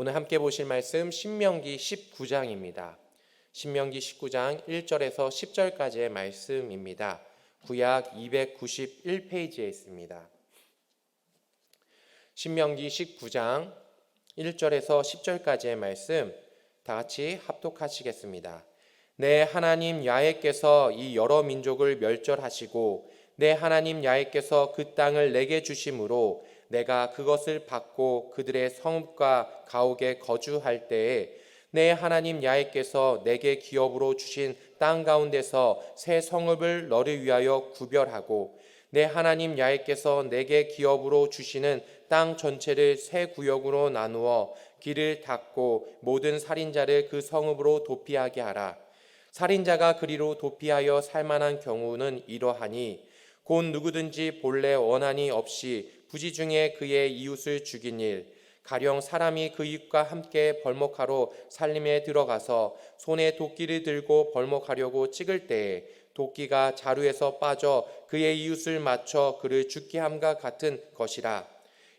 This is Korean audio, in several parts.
오늘 함께 보실 말씀 신명기 19장입니다. 신명기 19장 1절에서 10절까지의 말씀입니다. 구약 291페이지에 있습니다. 신명기 19장 1절에서 10절까지의 말씀 다 같이 합독하시겠습니다. 내 하나님 야훼께서 이 여러 민족을 멸절하시고 내 하나님 야훼께서 그 땅을 내게 주심으로 내가 그것을 받고 그들의 성읍과 가옥에 거주할 때에 내 하나님 야훼께서 내게 기업으로 주신 땅 가운데서 새 성읍을 너를 위하여 구별하고 내 하나님 야훼께서 내게 기업으로 주시는 땅 전체를 새 구역으로 나누어 길을 닫고 모든 살인자를 그 성읍으로 도피하게 하라. 살인자가 그리로 도피하여 살만한 경우는 이러하니 곧 누구든지 본래 원한이 없이 부지 중에 그의 이웃을 죽인 일, 가령 사람이 그 이웃과 함께 벌목하러 살림에 들어가서 손에 도끼를 들고 벌목하려고 찍을 때에 도끼가 자루에서 빠져 그의 이웃을 맞춰 그를 죽게 함과 같은 것이라.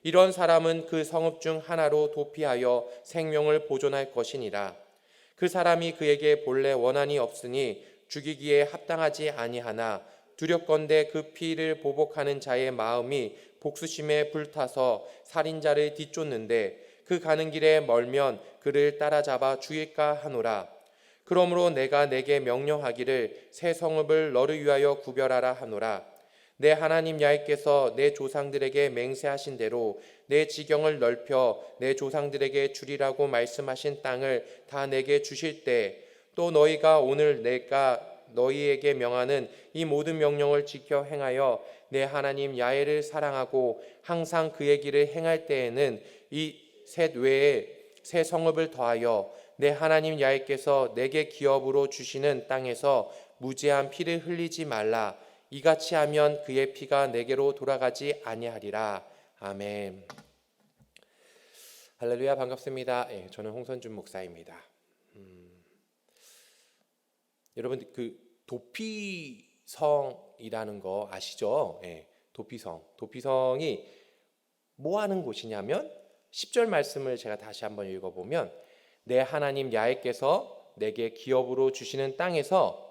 이런 사람은 그 성읍 중 하나로 도피하여 생명을 보존할 것이니라. 그 사람이 그에게 본래 원한이 없으니 죽이기에 합당하지 아니하나 두렵건대 그 피를 보복하는 자의 마음이 복수심에 불타서 살인자를 뒤쫓는데 그 가는 길에 멀면 그를 따라잡아 죽일까 하노라. 그러므로 내가 내게 명령하기를 새 성읍을 너를 위하여 구별하라 하노라. 내 하나님 야훼께서 내 조상들에게 맹세하신 대로 내 지경을 넓혀 내 조상들에게 주리라고 말씀하신 땅을 다 내게 주실 때 또 너희가 오늘 내가 너희에게 명하는 이 모든 명령을 지켜 행하여 내 하나님 야훼를 사랑하고 항상 그의 길을 행할 때에는 이 셋 외에 새 성읍을 더하여 내 하나님 야훼께서 내게 기업으로 주시는 땅에서 무죄한 피를 흘리지 말라. 이같이 하면 그의 피가 내게로 돌아가지 아니하리라. 아멘. 할렐루야, 반갑습니다. 저는 홍선준 목사입니다. 여러분 그 도피성이라는 거 아시죠? 도피성이 뭐 하는 곳이냐면 10절 말씀을 제가 다시 한번 읽어보면 내 하나님 야훼께서 내게 기업으로 주시는 땅에서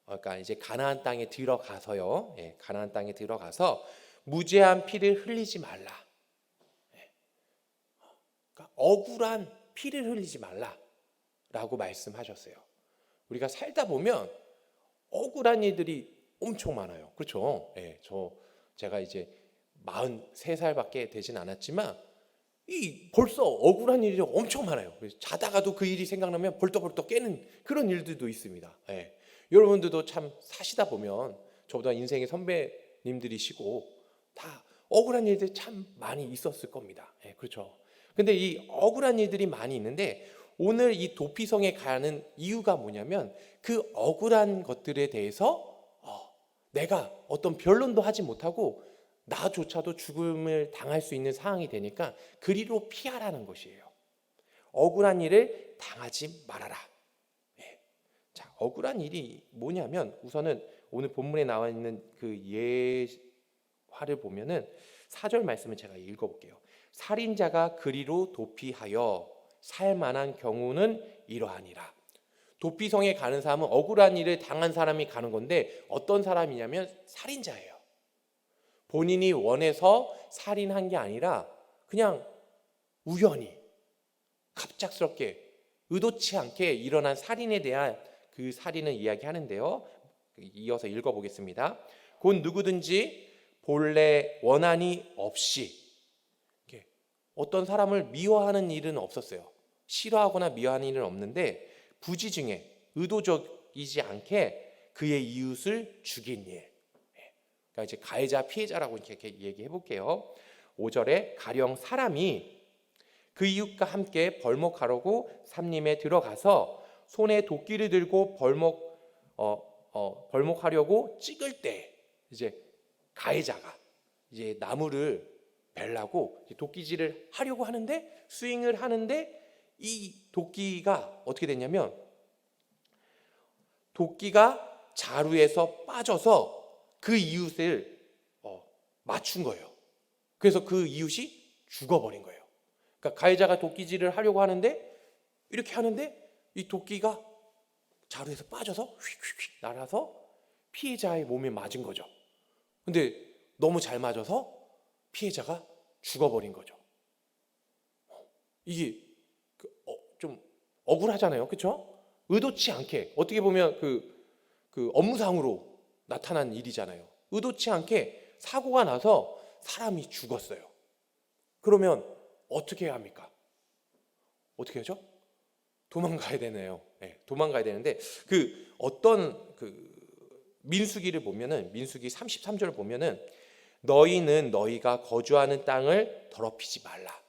그러니까 이제 가나안 땅에 들어가서요. 가나안 땅에 들어가서 무죄한 피를 흘리지 말라. 그러니까 억울한 피를 흘리지 말라라고 말씀하셨어요. 우리가 살다 보면 억울한 일들이 엄청 많아요. 그렇죠? 제가 이제 43살밖에 되진 않았지만 벌써 억울한 일이 엄청 많아요. 자다가도 그 일이 생각나면 벌떡벌떡 깨는 그런 일들도 있습니다. 여러분들도 참 사시다 보면 저보다 인생의 선배님들이시고 다 억울한 일들이 참 많이 있었을 겁니다. 그렇죠? 근데 이 억울한 일들이 많이 있는데 오늘 이 도피성에 가는 이유가 뭐냐면 그 억울한 것들에 대해서 내가 어떤 변론도 하지 못하고 나조차도 죽음을 당할 수 있는 상황이 되니까 그리로 피하라는 것이에요. 억울한 일을 당하지 말아라. 자, 억울한 일이 뭐냐면 우선은 오늘 본문에 나와 있는 그 예화를 보면은 4절 말씀을 제가 읽어볼게요. 살인자가 그리로 도피하여 살만한 경우는 이러하니라. 도피성에 가는 사람은 억울한 일을 당한 사람이 가는 건데 어떤 사람이냐면 살인자예요. 본인이 원해서 살인한 게 아니라 그냥 우연히 갑작스럽게 의도치 않게 일어난 살인에 대한 그 살인을 이야기하는데요. 이어서 읽어보겠습니다. 곧 누구든지 본래 원한이 없이 어떤 사람을 미워하는 일은 없었어요. 싫어하거나 미워하는 일은 없는데 부지 중에 의도적이지 않게 그의 이웃을 죽인 일. 그러니까 이제 가해자 피해자라고 이렇게 얘기해 볼게요. 5절에 가령 사람이 그 이웃과 함께 벌목하려고 삼림에 들어가서 손에 도끼를 들고 벌목하려고 찍을 때 이제 가해자가 이제 나무를 벨라고 도끼질을 하려고 하는데 스윙을 하는데 이 도끼가 어떻게 됐냐면 도끼가 자루에서 빠져서 그 이웃을 맞춘 거예요. 그래서 그 이웃이 죽어버린 거예요. 그러니까 가해자가 도끼질을 하려고 하는데 이렇게 하는데 이 도끼가 자루에서 빠져서 휙휙휙 날아서 피해자의 몸에 맞은 거죠. 근데 너무 잘 맞아서 피해자가 죽어버린 거죠. 이게 좀 억울하잖아요, 그렇죠? 의도치 않게 어떻게 보면 그 업무상으로 나타난 일이잖아요. 의도치 않게 사고가 나서 사람이 죽었어요. 그러면 어떻게 해야 합니까? 어떻게 하죠? 도망가야 되네요. 네, 도망가야 되는데 어떤 민수기를 보면은 민수기 33절을 보면은 너희는 너희가 거주하는 땅을 더럽히지 말라.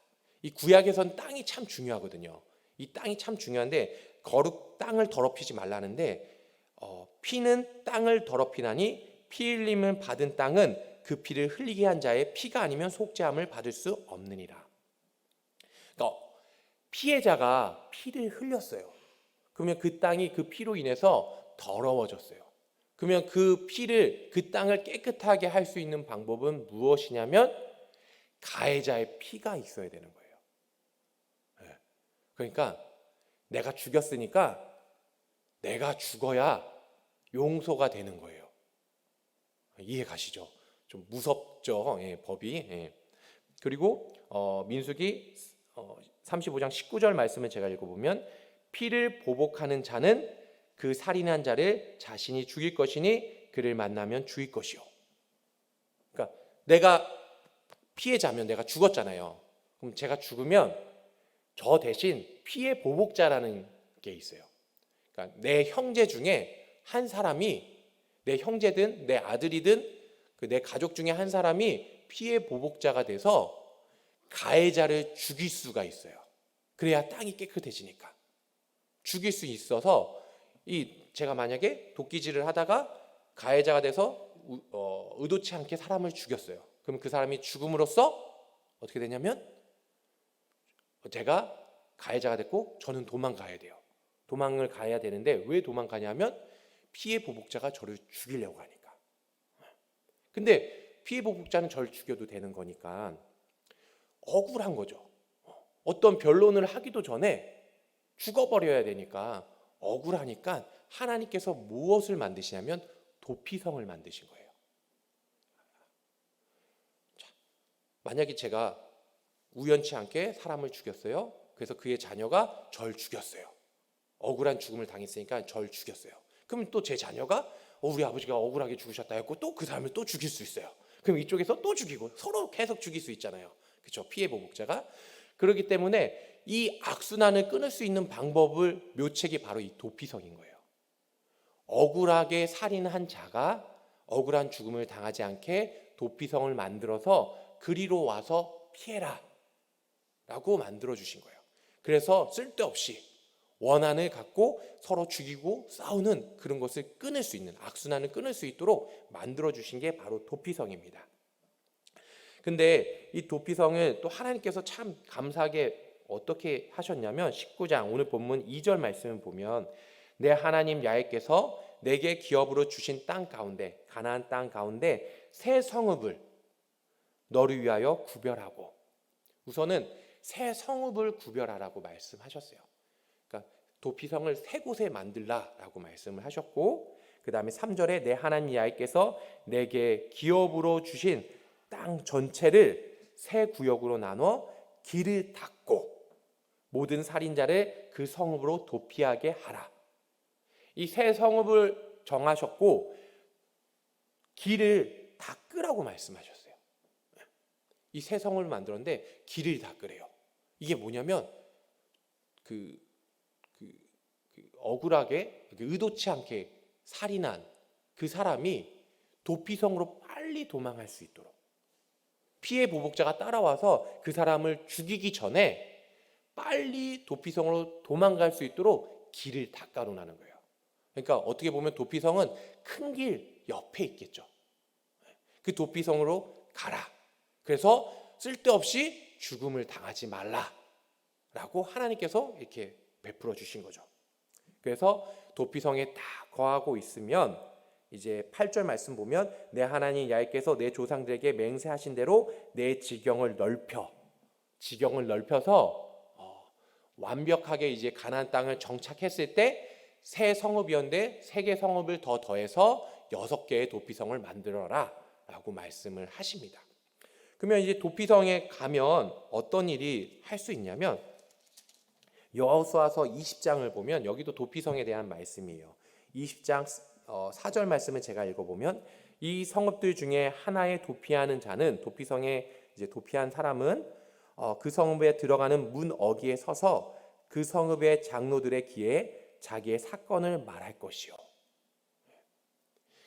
이 구약에선 땅이 참 중요하거든요. 이 땅이 참 중요한데 땅을 더럽히지 말라는데 피는 땅을 더럽히나니 피 흘림을 받은 땅은 그 피를 흘리게 한 자의 피가 아니면 속죄함을 받을 수 없느니라. 그러니까 피해자가 피를 흘렸어요. 그러면 그 땅이 그 피로 인해서 더러워졌어요. 그러면 그 땅을 깨끗하게 할 수 있는 방법은 무엇이냐면 가해자의 피가 있어야 되는 거예요. 그러니까 내가 죽였으니까 내가 죽어야 용서가 되는 거예요. 이해 가시죠? 좀 무섭죠, 법이. 그리고 민수기 35장 19절 말씀을 제가 읽어보면 피를 보복하는 자는 그 살인한 자를 자신이 죽일 것이니 그를 만나면 죽일 것이요. 그러니까 내가 피해자면 내가 죽었잖아요. 그럼 제가 죽으면 저 대신 피해 보복자라는 게 있어요. 그러니까 내 형제 중에 한 사람이, 내 형제든 내 아들이든 내 가족 중에 한 사람이 피해 보복자가 돼서 가해자를 죽일 수가 있어요. 그래야 땅이 깨끗해지니까. 죽일 수 있어서 제가 만약에 도끼질을 하다가 가해자가 돼서 의도치 않게 사람을 죽였어요. 그럼 그 사람이 죽음으로써 어떻게 되냐면 제가 가해자가 됐고 저는 도망가야 돼요. 도망을 가야 되는데 왜 도망가냐면 피해 보복자가 저를 죽이려고 하니까. 근데 피해 보복자는 저를 죽여도 되는 거니까 억울한 거죠. 어떤 변론을 하기도 전에 죽어버려야 되니까 억울하니까 하나님께서 무엇을 만드시냐면 도피성을 만드신 거예요. 자, 만약에 제가 우연치 않게 사람을 죽였어요. 그래서 그의 자녀가 절 죽였어요. 억울한 죽음을 당했으니까 절 죽였어요. 그럼 또 제 자녀가 우리 아버지가 억울하게 죽으셨다 했고 또 그 사람을 또 죽일 수 있어요. 그럼 이쪽에서 또 죽이고 서로 계속 죽일 수 있잖아요. 그렇죠? 피해 보복자가. 그렇기 때문에 이 악순환을 끊을 수 있는 방법을 묘책이 바로 이 도피성인 거예요. 억울하게 살인한 자가 억울한 죽음을 당하지 않게 도피성을 만들어서 그리로 와서 피해라 라고 만들어 주신 거예요. 그래서 쓸데없이 원한을 갖고 서로 죽이고 싸우는 그런 것을 끊을 수 있는, 악순환을 끊을 수 있도록 만들어 주신 게 바로 도피성입니다. 근데 이 도피성을 또 하나님께서 참 감사하게 어떻게 하셨냐면 19장 오늘 본문 2절 말씀을 보면 내 하나님 야훼께서 내게 기업으로 주신 땅 가운데, 가나안 땅 가운데 새 성읍을 너를 위하여 구별하고, 우선은 새 성읍을 구별하라고 말씀하셨어요. 그러니까 도피성을 세 곳에 만들라라고 말씀을 하셨고, 그 다음에 3절에 내 하나님 야훼께서 내게 기업으로 주신 땅 전체를 세 구역으로 나눠 길을 닫고 모든 살인자를 그 성읍으로 도피하게 하라. 이 새 성읍을 정하셨고 길을 닦으라고 말씀하셨어요. 이 새 성읍을 만들었는데 길을 닦으래요. 이게 뭐냐면 억울하게 의도치 않게 살인한 그 사람이 도피성으로 빨리 도망할 수 있도록, 피해 보복자가 따라와서 그 사람을 죽이기 전에 빨리 도피성으로 도망갈 수 있도록 길을 닦아놓는 거예요. 그러니까 어떻게 보면 도피성은 큰 길 옆에 있겠죠. 그 도피성으로 가라. 그래서 쓸데없이 죽음을 당하지 말라라고 하나님께서 이렇게 베풀어 주신 거죠. 그래서 도피성에 다 거하고 있으면 이제 8절 말씀 보면 내 하나님 야훼께서 내 조상들에게 맹세하신 대로 내 지경을 넓혀 지경을 넓혀서 완벽하게 이제 가나안 땅을 정착했을 때 세 성읍이었는데 3개 성읍을 더 더해서 6개의 도피성을 만들어라 라고 말씀을 하십니다. 그러면 이제 도피성에 가면 어떤 일이 할 수 있냐면, 여호수아서 20장을 보면 여기도 도피성에 대한 말씀이에요. 20장 4절 말씀을 제가 읽어보면, 이 성읍들 중에 하나에 도피하는 자는, 도피성에 이제 도피한 사람은 그 성읍에 들어가는 문 어귀에 서서 그 성읍의 장로들의 귀에 자기의 사건을 말할 것이요.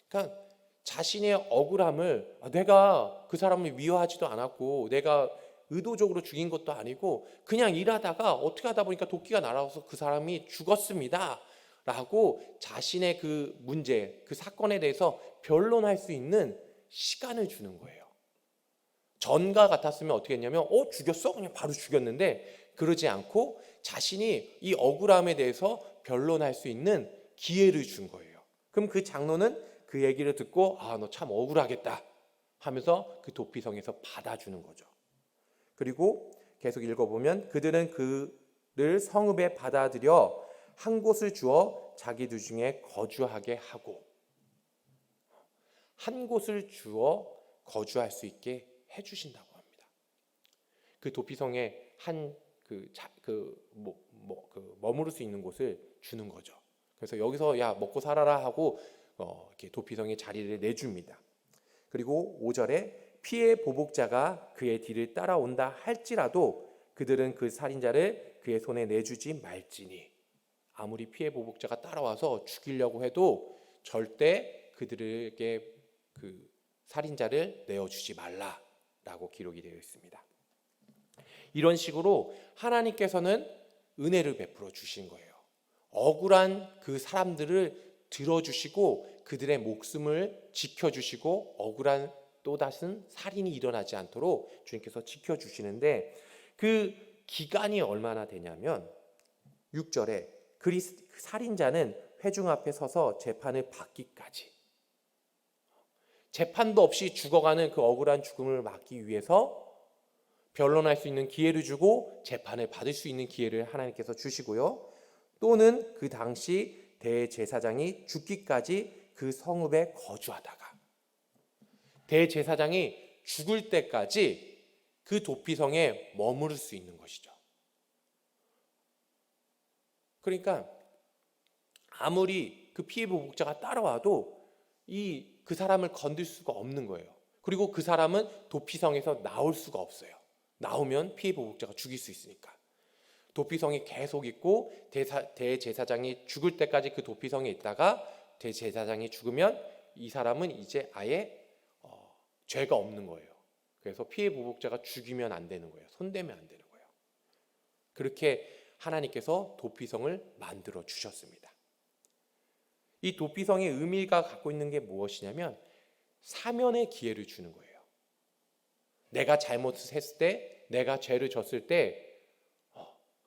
그러니까 자신의 억울함을, 내가 그 사람을 미워하지도 않았고 내가 의도적으로 죽인 것도 아니고 그냥 일하다가 어떻게 하다 보니까 도끼가 날아와서 그 사람이 죽었습니다 라고 자신의 그 문제, 그 사건에 대해서 변론할 수 있는 시간을 주는 거예요. 전과 같았으면 어떻게 했냐면 죽였어? 그냥 바로 죽였는데, 그러지 않고 자신이 이 억울함에 대해서 변론할 수 있는 기회를 준 거예요. 그럼 그 장로는 그 얘기를 듣고 너 참 억울하겠다 하면서 그 도피성에서 받아주는 거죠. 그리고 계속 읽어보면, 그들은 그를 성읍에 받아들여 한 곳을 주어 자기들 중에 거주하게 하고, 한 곳을 주어 거주할 수 있게 해주신다고 합니다. 그 도피성에 머무를 수 있는 곳을 주는 거죠. 그래서 여기서 야 먹고 살아라 하고 이렇게 도피성에 자리를 내줍니다. 그리고 5절에 피해 보복자가 그의 뒤를 따라온다 할지라도 그들은 그 살인자를 그의 손에 내주지 말지니, 아무리 피해 보복자가 따라와서 죽이려고 해도 절대 그들에게 그 살인자를 내어주지 말라라고 기록이 되어 있습니다. 이런 식으로 하나님께서는 은혜를 베풀어 주신 거예요. 억울한 그 사람들을 들어주시고 그들의 목숨을 지켜주시고, 억울한 또다시 살인이 일어나지 않도록 주님께서 지켜주시는데, 그 기간이 얼마나 되냐면 6절에 살인자는 회중 앞에 서서 재판을 받기까지, 재판도 없이 죽어가는 그 억울한 죽음을 막기 위해서 변론할 수 있는 기회를 주고 재판을 받을 수 있는 기회를 하나님께서 주시고요. 또는 그 당시 대제사장이 죽기까지 그 성읍에 거주하다가, 대제사장이 죽을 때까지 그 도피성에 머무를 수 있는 것이죠. 그러니까 아무리 그 피해 보복자가 따라와도 그 사람을 건들 수가 없는 거예요. 그리고 그 사람은 도피성에서 나올 수가 없어요. 나오면 피해 보복자가 죽일 수 있으니까. 도피성이 계속 있고 대제사장이 죽을 때까지 그 도피성에 있다가 대제사장이 죽으면 이 사람은 이제 아예 죄가 없는 거예요. 그래서 피해 보복자가 죽이면 안 되는 거예요. 손대면 안 되는 거예요. 그렇게 하나님께서 도피성을 만들어 주셨습니다. 이 도피성의 의미가 갖고 있는 게 무엇이냐면 사면의 기회를 주는 거예요. 내가 잘못을 했을 때, 내가 죄를 졌을 때,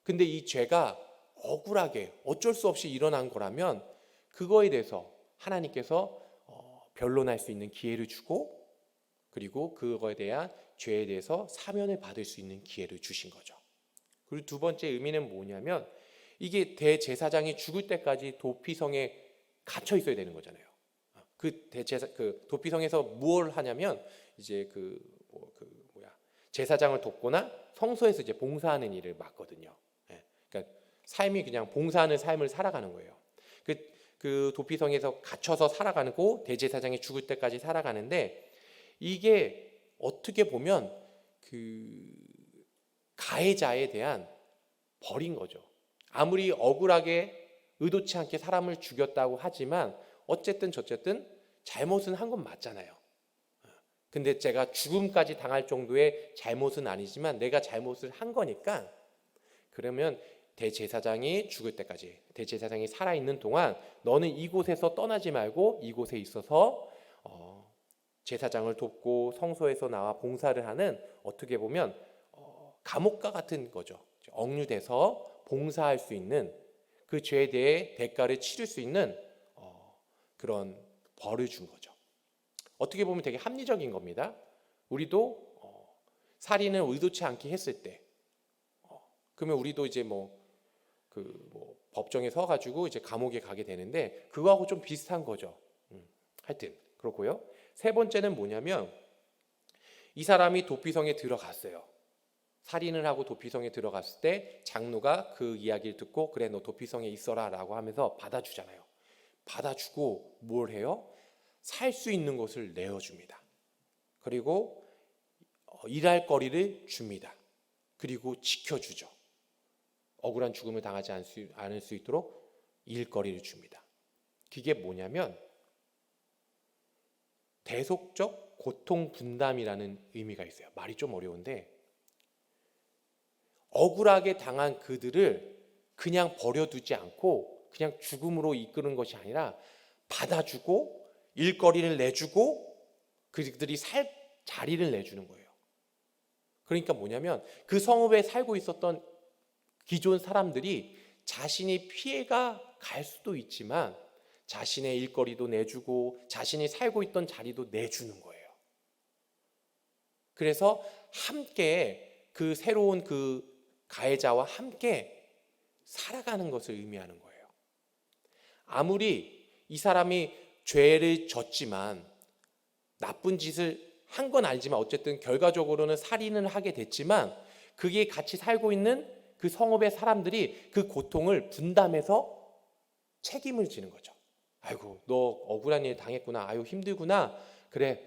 근데 이 죄가 억울하게 어쩔 수 없이 일어난 거라면 그거에 대해서 하나님께서 변론할 수 있는 기회를 주고, 그리고 그거에 대한 죄에 대해서 사면을 받을 수 있는 기회를 주신 거죠. 그리고 두 번째 의미는 뭐냐면, 이게 대제사장이 죽을 때까지 도피성에 갇혀 있어야 되는 거잖아요. 그 도피성에서 뭘 하냐면 이제 제사장을 돕거나 성소에서 이제 봉사하는 일을 맡거든요. 그러니까 삶이 그냥 봉사하는 삶을 살아가는 거예요. 그 도피성에서 갇혀서 살아가고 대제사장이 죽을 때까지 살아가는데, 이게 어떻게 보면 그 가해자에 대한 벌인 거죠. 아무리 억울하게 의도치 않게 사람을 죽였다고 하지만 어쨌든 저쨌든 잘못은 한 건 맞잖아요. 근데 제가 죽음까지 당할 정도의 잘못은 아니지만 내가 잘못을 한 거니까, 그러면 대제사장이 죽을 때까지, 대제사장이 살아있는 동안 너는 이곳에서 떠나지 말고 이곳에 있어서 제사장을 돕고 성소에서 나와 봉사를 하는, 어떻게 보면 감옥과 같은 거죠. 억류돼서 봉사할 수 있는, 그 죄에 대해 대가를 치를 수 있는 그런 벌을 준 거죠. 어떻게 보면 되게 합리적인 겁니다. 우리도 살인을 의도치 않게 했을 때, 그러면 우리도 이제 법정에 서가지고 이제 감옥에 가게 되는데 그거하고 좀 비슷한 거죠. 하여튼 그렇고요. 세 번째는 뭐냐면 이 사람이 도피성에 들어갔어요. 살인을 하고 도피성에 들어갔을 때 장로가 그 이야기를 듣고 그래 너 도피성에 있어라 라고 하면서 받아주잖아요. 받아주고 뭘 해요? 살 수 있는 것을 내어줍니다. 그리고 일할 거리를 줍니다. 그리고 지켜주죠. 억울한 죽음을 당하지 않을 수 있도록 일거리를 줍니다. 그게 뭐냐면 대속적 고통 분담이라는 의미가 있어요. 말이 좀 어려운데 억울하게 당한 그들을 그냥 버려두지 않고 그냥 죽음으로 이끄는 것이 아니라 받아주고 일거리를 내주고 그들이 살 자리를 내주는 거예요. 그러니까 뭐냐면 그 성읍에 살고 있었던 기존 사람들이 자신이 피해가 갈 수도 있지만 자신의 일거리도 내주고 자신이 살고 있던 자리도 내주는 거예요. 그래서 함께 그 새로운 그 가해자와 함께 살아가는 것을 의미하는 거예요. 아무리 이 사람이 죄를 졌지만 나쁜 짓을 한 건 알지만 어쨌든 결과적으로는 살인을 하게 됐지만 그게 같이 살고 있는 그 성읍의 사람들이 그 고통을 분담해서 책임을 지는 거죠. 아이고 너 억울한 일 당했구나. 아유 힘들구나. 그래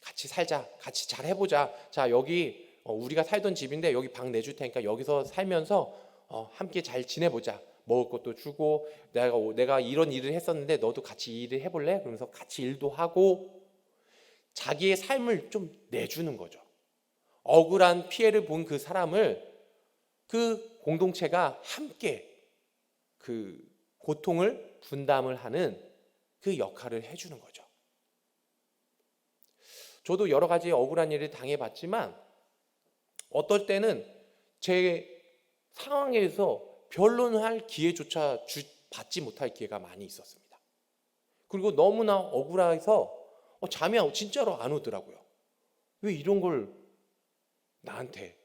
같이 살자. 같이 잘 해보자. 자 여기 우리가 살던 집인데 여기 방 내줄 테니까 여기서 살면서 함께 잘 지내보자. 먹을 것도 주고 내가 이런 일을 했었는데 너도 같이 일을 해볼래? 그러면서 같이 일도 하고 자기의 삶을 좀 내주는 거죠. 억울한 피해를 본 그 사람을 그 공동체가 함께 그 고통을 분담을 하는 그 역할을 해주는 거죠. 저도 여러 가지 억울한 일을 당해봤지만 어떨 때는 제 상황에서 변론할 기회조차 받지 못할 기회가 많이 있었습니다. 그리고 너무나 억울해서 잠이 진짜로 안 오더라고요. 왜 이런 걸 나한테.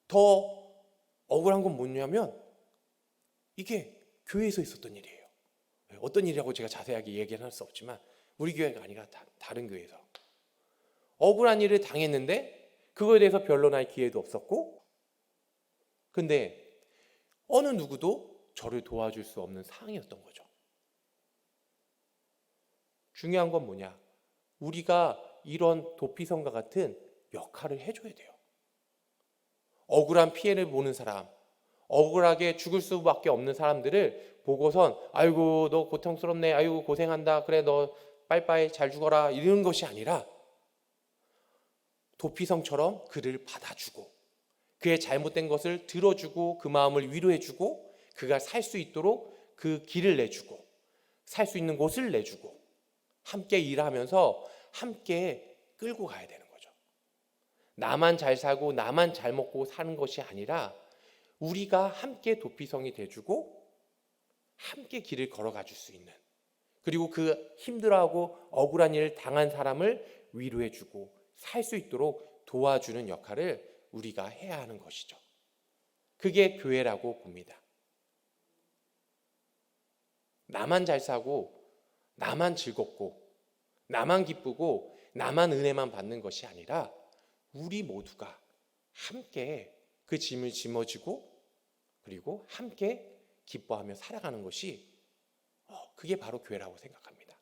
더 억울한 건 뭐냐면 이게 교회에서 있었던 일이에요. 어떤 일이라고 제가 자세하게 얘기를 할 수 없지만 우리 교회가 아니라 다른 교회에서 억울한 일을 당했는데 그거에 대해서 변론할 기회도 없었고 근데 어느 누구도 저를 도와줄 수 없는 상황이었던 거죠. 중요한 건 뭐냐? 우리가 이런 도피성과 같은 역할을 해줘야 돼요. 억울한 피해를 보는 사람, 억울하게 죽을 수밖에 없는 사람들을 보고선 아이고 너 고통스럽네, 아이고 고생한다, 그래 너 빠이빠이 잘 죽어라 이런 것이 아니라 도피성처럼 그를 받아주고 그의 잘못된 것을 들어주고 그 마음을 위로해주고 그가 살 수 있도록 그 길을 내주고 살 수 있는 곳을 내주고 함께 일하면서 함께 끌고 가야 되는 거죠. 나만 잘 살고 나만 잘 먹고 사는 것이 아니라 우리가 함께 도피성이 돼주고 함께 길을 걸어가 줄 수 있는 그리고 그 힘들어하고 억울한 일을 당한 사람을 위로해주고 살 수 있도록 도와주는 역할을 우리가 해야 하는 것이죠. 그게 교회라고 봅니다. 나만 잘 사고 나만 즐겁고 나만 기쁘고 나만 은혜만 받는 것이 아니라 우리 모두가 함께 그 짐을 짊어지고 그리고 함께 기뻐하며 살아가는 것이 그게 바로 교회라고 생각합니다.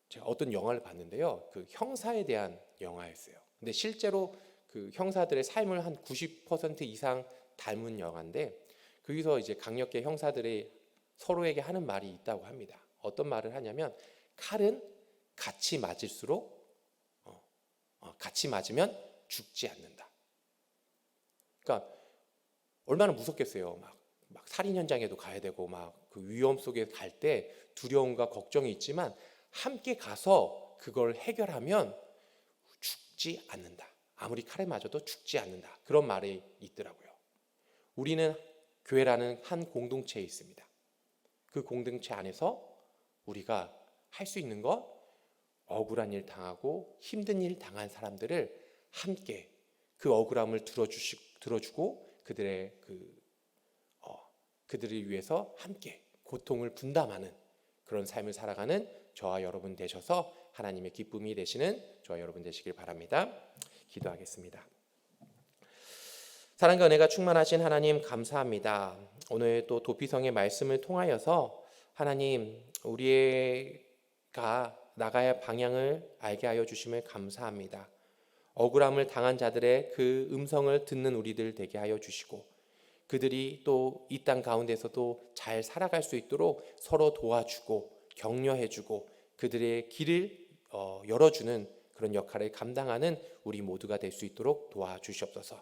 제가 어떤 영화를 봤는데요. 그 형사에 대한 영화였어요. 근데 실제로 그 형사들의 삶을 한 90% 이상 닮은 영화인데 거기서 이제 강력계 형사들이 서로에게 하는 말이 있다고 합니다. 어떤 말을 하냐면 칼은 같이 맞을수록 같이 맞으면 죽지 않는다. 그러니까 얼마나 무섭겠어요. 막 살인 현장에도 가야 되고 막 그 위험 속에 갈 때 두려움과 걱정이 있지만 함께 가서 그걸 해결하면 죽지 않는다. 아무리 칼에 맞아도 죽지 않는다. 그런 말이 있더라고요. 우리는 교회라는 한 공동체에 있습니다. 그 공동체 안에서 우리가 할 수 있는 것 억울한 일 당하고 힘든 일 당한 사람들을 함께 그 억울함을 들어주고 그들을 위해서 함께 고통을 분담하는 그런 삶을 살아가는 저와 여러분 되셔서 하나님의 기쁨이 되시는 저와 여러분 되시길 바랍니다. 기도하겠습니다. 사랑과 은혜가 충만하신 하나님 감사합니다. 오늘 또 도피성의 말씀을 통하여서 하나님 우리가 나가야 할 방향을 알게 하여 주심을 감사합니다. 억울함을 당한 자들의 그 음성을 듣는 우리들 되게 하여 주시고 그들이 또 이 땅 가운데서도 잘 살아갈 수 있도록 서로 도와주고 격려해주고 그들의 길을 열어주는 그런 역할을 감당하는 우리 모두가 될 수 있도록 도와주시옵소서.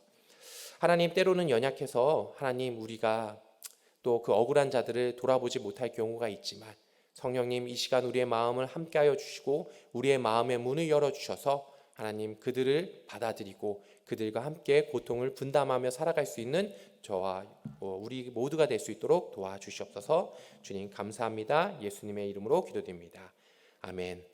하나님 때로는 연약해서 하나님 우리가 또 그 억울한 자들을 돌아보지 못할 경우가 있지만 성령님 이 시간 우리의 마음을 함께하여 주시고 우리의 마음의 문을 열어주셔서 하나님 그들을 받아들이고 그들과 함께 고통을 분담하며 살아갈 수 있는 저와 우리 모두가 될 수 있도록 도와주시옵소서. 주님 감사합니다. 예수님의 이름으로 기도드립니다. 아멘.